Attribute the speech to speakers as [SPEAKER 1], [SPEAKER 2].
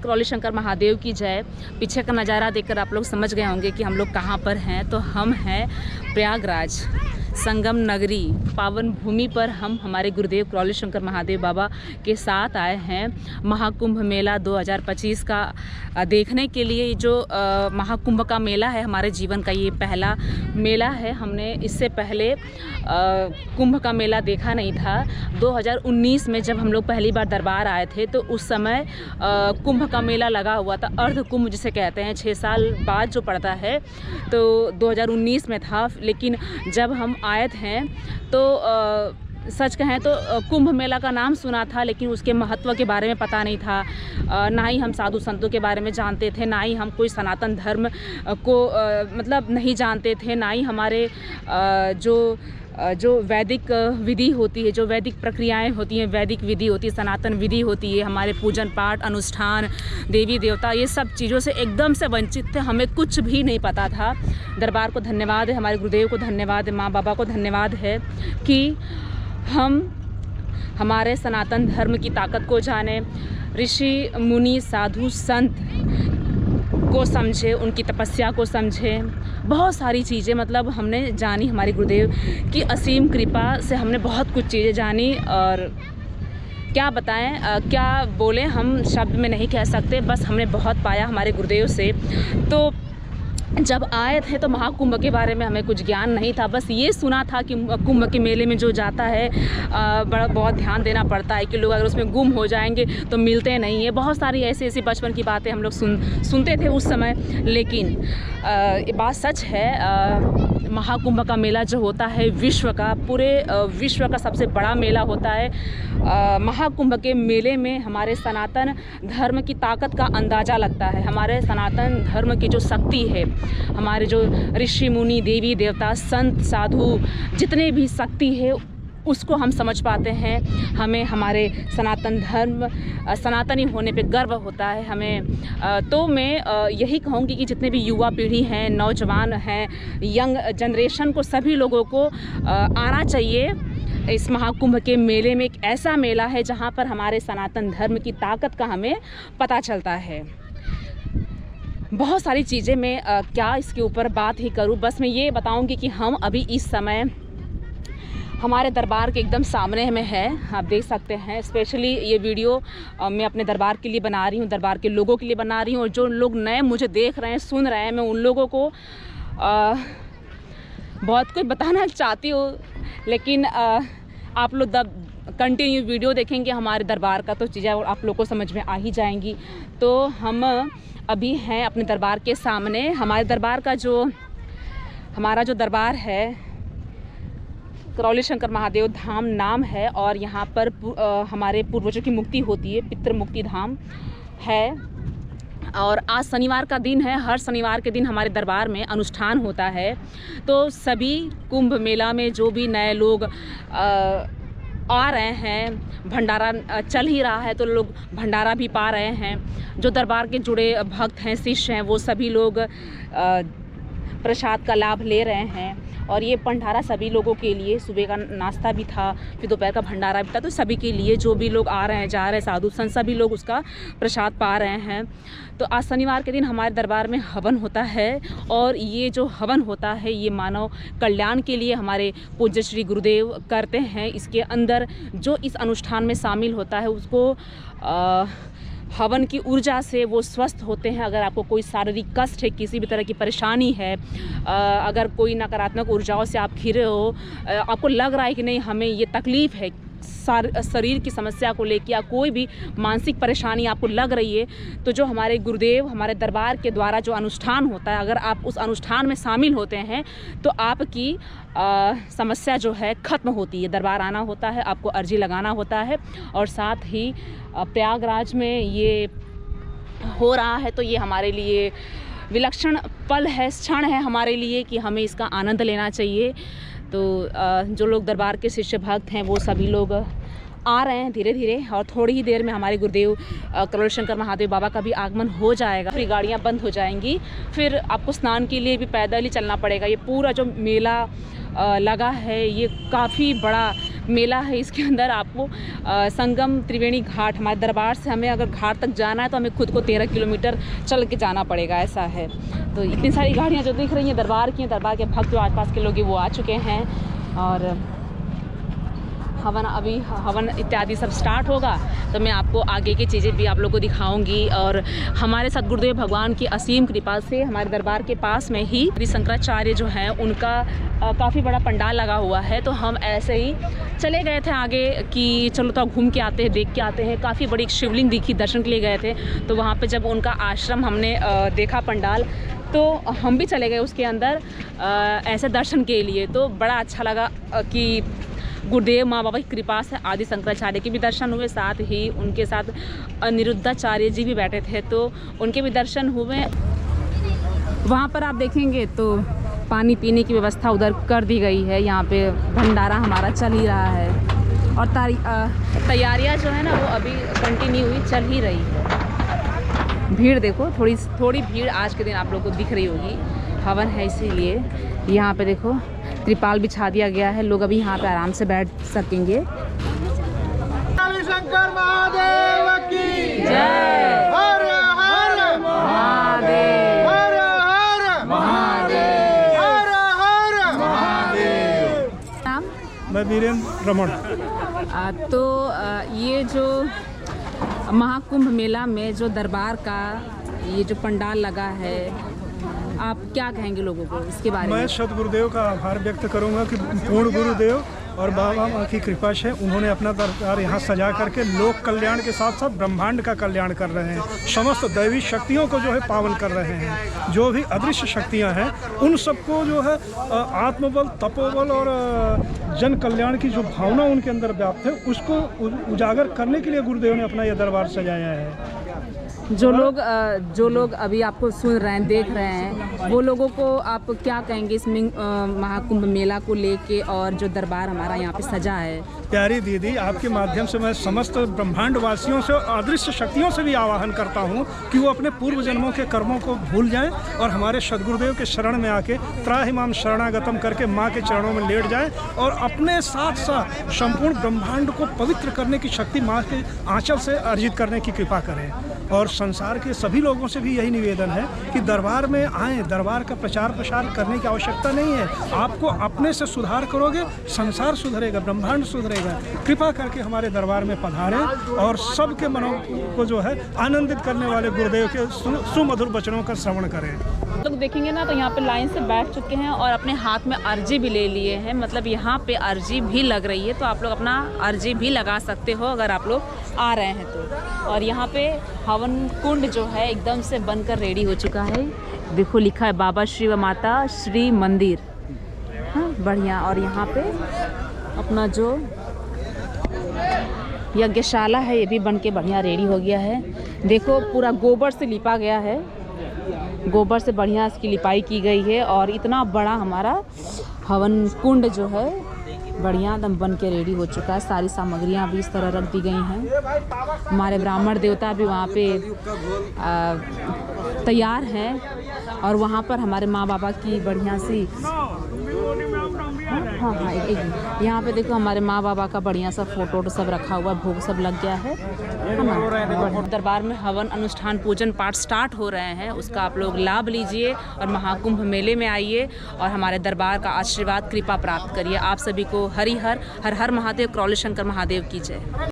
[SPEAKER 1] करौली शंकर महादेव की जय। पीछे का नज़ारा देखकर आप लोग समझ गए होंगे कि हम लोग कहाँ पर हैं। तो हम हैं प्रयागराज संगम नगरी पावन भूमि पर। हम हमारे गुरुदेव करौली शंकर महादेव बाबा के साथ आए हैं महाकुंभ मेला 2025 का देखने के लिए। जो महाकुंभ का मेला है हमारे जीवन का ये पहला मेला है। हमने इससे पहले कुंभ का मेला देखा नहीं था। 2019 में जब हम लोग पहली बार दरबार आए थे तो उस समय कुंभ का मेला लगा हुआ था, अर्ध कुंभ जिसे कहते हैं, 6 साल बाद जो पड़ता है, तो 2019 में था। लेकिन जब हम आए थे तो सच कहें तो कुंभ मेला का नाम सुना था, लेकिन उसके महत्व के बारे में पता नहीं था। ना ही हम साधु संतों के बारे में जानते थे, ना ही हम कोई सनातन धर्म को मतलब नहीं जानते थे, ना ही हमारे जो वैदिक विधि होती है, जो वैदिक प्रक्रियाएं होती हैं, वैदिक विधि होती है, सनातन विधि होती है, हमारे पूजन पाठ अनुष्ठान देवी देवता, ये सब चीज़ों से एकदम से वंचित थे। हमें कुछ भी नहीं पता था। दरबार को धन्यवाद है, हमारे गुरुदेव को धन्यवाद है, माँ बाबा को धन्यवाद है कि हम हमारे सनातन धर्म की ताकत को जाने, ऋषि मुनि साधु संत को समझे, उनकी तपस्या को समझे, बहुत सारी चीज़ें मतलब हमने जानी। हमारे गुरुदेव की असीम कृपा से हमने बहुत कुछ चीज़ें जानी और क्या बताएं, क्या बोलें, हम शब्द में नहीं कह सकते। बस हमने बहुत पाया हमारे गुरुदेव से। तो जब आए थे तो महाकुंभ के बारे में हमें कुछ ज्ञान नहीं था। बस ये सुना था कि कुंभ के मेले में जो जाता है बहुत ध्यान देना पड़ता है कि लोग अगर उसमें गुम हो जाएंगे तो मिलते नहीं है। बहुत सारी ऐसी बचपन की बातें हम लोग सुनते थे उस समय। लेकिन ये बात सच है, महाकुंभ का मेला जो होता है विश्व का, पूरे विश्व का सबसे बड़ा मेला होता है। महाकुंभ के मेले में हमारे सनातन धर्म की ताकत का अंदाज़ा लगता है। हमारे सनातन धर्म की जो शक्ति है, हमारे जो ऋषि मुनि देवी देवता संत साधु जितने भी शक्ति है उसको हम समझ पाते हैं। हमें हमारे सनातन धर्म सनातनी होने पे गर्व होता है हमें। तो मैं यही कहूँगी कि जितने भी युवा पीढ़ी हैं, नौजवान हैं, यंग जनरेशन को, सभी लोगों को आना चाहिए इस महाकुंभ के मेले में। एक ऐसा मेला है जहाँ पर हमारे सनातन धर्म की ताकत का हमें पता चलता है। बहुत सारी चीज़ें मैं क्या इसके ऊपर बात ही करूँ, बस मैं ये बताऊँगी कि हम अभी इस समय हमारे दरबार के एकदम सामने में है, आप देख सकते हैं। स्पेशली ये वीडियो मैं अपने दरबार के लिए बना रही हूँ, दरबार के लोगों के लिए बना रही हूँ। और जो लोग नए मुझे देख रहे हैं, सुन रहे हैं, मैं उन लोगों को बहुत कुछ बताना चाहती हूँ, लेकिन आप लोग कंटिन्यू वीडियो देखेंगे हमारे दरबार का तो चीज़ें आप लोग को समझ में आ ही जाएंगी। तो हम अभी हैं अपने दरबार के सामने। हमारे दरबार का हमारा जो दरबार है करौली शंकर महादेव धाम नाम है, और यहाँ पर हमारे पूर्वजों की मुक्ति होती है, पितृ मुक्ति धाम है। और आज शनिवार का दिन है। हर शनिवार के दिन हमारे दरबार में अनुष्ठान होता है। तो सभी कुंभ मेला में जो भी नए लोग आ रहे हैं, भंडारा चल ही रहा है तो लोग भंडारा भी पा रहे हैं। जो दरबार के जुड़े भक्त हैं, शिष्य हैं, वो सभी लोग प्रसाद का लाभ ले रहे हैं। और ये भंडारा सभी लोगों के लिए, सुबह का नाश्ता भी था, फिर दोपहर का भंडारा भी था, तो सभी के लिए जो भी लोग आ रहे हैं, जा रहे हैं, साधु संत सभी लोग उसका प्रसाद पा रहे हैं। तो आज शनिवार के दिन हमारे दरबार में हवन होता है, और ये जो हवन होता है ये मानव कल्याण के लिए हमारे पूज्य श्री गुरुदेव करते हैं। इसके अंदर जो इस अनुष्ठान में शामिल होता है उसको हवन की ऊर्जा से वो स्वस्थ होते हैं। अगर आपको कोई शारीरिक कष्ट है, किसी भी तरह की परेशानी है, अगर कोई नकारात्मक ऊर्जाओं से आप घिरे हो, आपको लग रहा है कि नहीं हमें ये तकलीफ़ है, शरीर की समस्या को लेकर या कोई भी मानसिक परेशानी आपको लग रही है, तो जो हमारे गुरुदेव हमारे दरबार के द्वारा जो अनुष्ठान होता है, अगर आप उस अनुष्ठान में शामिल होते हैं तो आपकी समस्या जो है ख़त्म होती है। दरबार आना होता है, आपको अर्जी लगाना होता है, और साथ ही प्रयागराज में ये हो रहा है, तो ये हमारे लिए विलक्षण पल है, क्षण है हमारे लिए कि हमें इसका आनंद लेना चाहिए। तो जो लोग दरबार के शिष्य भक्त हैं वो सभी लोग आ रहे हैं धीरे धीरे, और थोड़ी ही देर में हमारे गुरुदेव करौली शंकर महादेव बाबा का भी आगमन हो जाएगा। फिर गाड़ियाँ बंद हो जाएंगी, फिर आपको स्नान के लिए भी पैदल ही चलना पड़ेगा। ये पूरा जो मेला लगा है ये काफ़ी बड़ा मेला है। इसके अंदर आपको संगम त्रिवेणी घाट, हमारे दरबार से हमें अगर घाट तक जाना है तो हमें खुद को 13 किलोमीटर चल के जाना पड़ेगा, ऐसा है। तो इतनी सारी गाड़ियाँ जो दिख रही हैं दरबार की, दरबार के भक्त जो आसपास के लोग हैं वो आ चुके हैं और हवन इत्यादि सब स्टार्ट होगा तो मैं आपको आगे की चीज़ें भी आप लोगों को दिखाऊंगी। और हमारे सद्गुरुदेव भगवान की असीम कृपा से हमारे दरबार के पास में ही श्री शंकराचार्य जो हैं उनका काफ़ी बड़ा पंडाल लगा हुआ है। तो हम ऐसे ही चले गए थे आगे कि चलो तो घूम के आते हैं, देख के आते हैं। काफ़ी बड़ी एक शिवलिंग दिखी, दर्शन के लिए गए थे। तो वहाँ पर जब उनका आश्रम हमने देखा पंडाल तो हम भी चले गए उसके अंदर ऐसे दर्शन के लिए। तो बड़ा अच्छा लगा कि गुरुदेव माँ बाबा की कृपा से आदि शंकराचार्य के भी दर्शन हुए, साथ ही उनके साथ अनिरुद्धाचार्य जी भी बैठे थे तो उनके भी दर्शन हुए। वहाँ पर आप देखेंगे तो पानी पीने की व्यवस्था उधर कर दी गई है। यहाँ पे भंडारा हमारा चल ही रहा है और तैयारियाँ जो है ना वो अभी कंटिन्यू हुई चल ही रही है। भीड़ देखो, थोड़ी भीड़ आज के दिन आप लोगों को दिख रही होगी, हवन है इसीलिए। यहाँ पे देखो त्रिपाल बिछा दिया गया है, लोग अभी यहाँ पे आराम से बैठ सकेंगे।
[SPEAKER 2] शंकर महादेव की
[SPEAKER 1] जय।
[SPEAKER 2] हर हर
[SPEAKER 1] महादेव,
[SPEAKER 2] हर हर
[SPEAKER 1] महादेव,
[SPEAKER 2] हर हर महादेव।
[SPEAKER 1] नाम
[SPEAKER 2] मैं वीरेंद्र रमन।
[SPEAKER 1] तो ये जो महाकुंभ मेला में जो दरबार का ये जो पंडाल लगा है, आप क्या कहेंगे लोगों को इसके बारे में?
[SPEAKER 2] मैं सदगुरुदेव का आभार व्यक्त करूंगा कि पूर्ण गुरुदेव और बाबा माँ की कृपा से उन्होंने अपना दरबार यहाँ सजा करके लोक कल्याण के साथ साथ ब्रह्मांड का कल्याण कर रहे हैं। समस्त दैवी शक्तियों को जो है पावन कर रहे हैं। जो भी अदृश्य शक्तियाँ हैं उन सबको जो है आत्मबल, तपोबल और जन कल्याण की जो भावना उनके अंदर व्याप्त है उसको उजागर करने के लिए गुरुदेव ने अपना यह दरबार सजाया है।
[SPEAKER 1] जो लोग अभी आपको सुन रहे हैं, देख रहे हैं, वो लोगों को आप क्या कहेंगे इस महाकुंभ मेला को लेके और जो दरबार हमारा यहाँ पे सजा है?
[SPEAKER 2] प्यारी दीदी, आपके माध्यम से मैं समस्त ब्रह्मांड वासियों से और अदृश्य शक्तियों से भी आवाहन करता हूँ कि वो अपने पूर्व जन्मों के कर्मों को भूल जाएं और हमारे सदगुरुदेव के शरण में आके त्राहिमाम शरणागतम करके माँ के चरणों में लेट जाएं और अपने साथ साथ संपूर्ण ब्रह्मांड को पवित्र करने की शक्ति माँ के आंचल से अर्जित करने की कृपा करें। और संसार के सभी लोगों से भी यही निवेदन है कि दरबार में आएँ। दरबार का प्रचार प्रसार करने की आवश्यकता नहीं है। आपको अपने से सुधार करोगे, संसार सुधरेगा, ब्रह्मांड सुधरेगा। कृपा करके हमारे दरबार में पधारें और सबके मनों को जो है आनंदित करने वाले गुरुदेव के सुमधुर वचनों का श्रवण करें।
[SPEAKER 1] लोग देखेंगे ना तो यहाँ पे लाइन से बैठ चुके हैं और अपने हाथ में अर्जी भी ले लिए हैं। मतलब यहाँ पे अर्जी भी लग रही है, तो आप लोग अपना अर्जी भी लगा सकते हो अगर आप लोग आ रहे हैं तो। और यहाँ पे हवन कुंड जो है एकदम से बनकर रेडी हो चुका है। देखो लिखा है बाबा श्री व माता श्री मंदिर। हाँ बढ़िया। और यहाँ पे अपना जो यज्ञशाला है ये भी बन के बढ़िया रेडी हो गया है। देखो पूरा गोबर से लिपा गया है, गोबर से बढ़िया इसकी लिपाई की गई है और इतना बड़ा हमारा हवन कुंड जो है बढ़िया एकदम बन के रेडी हो चुका है। सारी सामग्रियां भी इस तरह रख दी गई हैं। हमारे ब्राह्मण देवता भी वहाँ पे तैयार हैं और वहाँ पर हमारे माँ बाबा की बढ़िया सी हाँ यहाँ पे देखो हमारे माँ बाबा का बढ़िया सा फोटो सब रखा हुआ, भोग सब लग गया है ना। दरबार में हवन अनुष्ठान पूजन पाठ स्टार्ट हो रहे हैं, उसका आप लोग लाभ लीजिए और महाकुंभ मेले में आइए और हमारे दरबार का आशीर्वाद कृपा प्राप्त करिए। आप सभी को हरि हर हर हर महादेव, क्रौली शंकर महादेव की जय।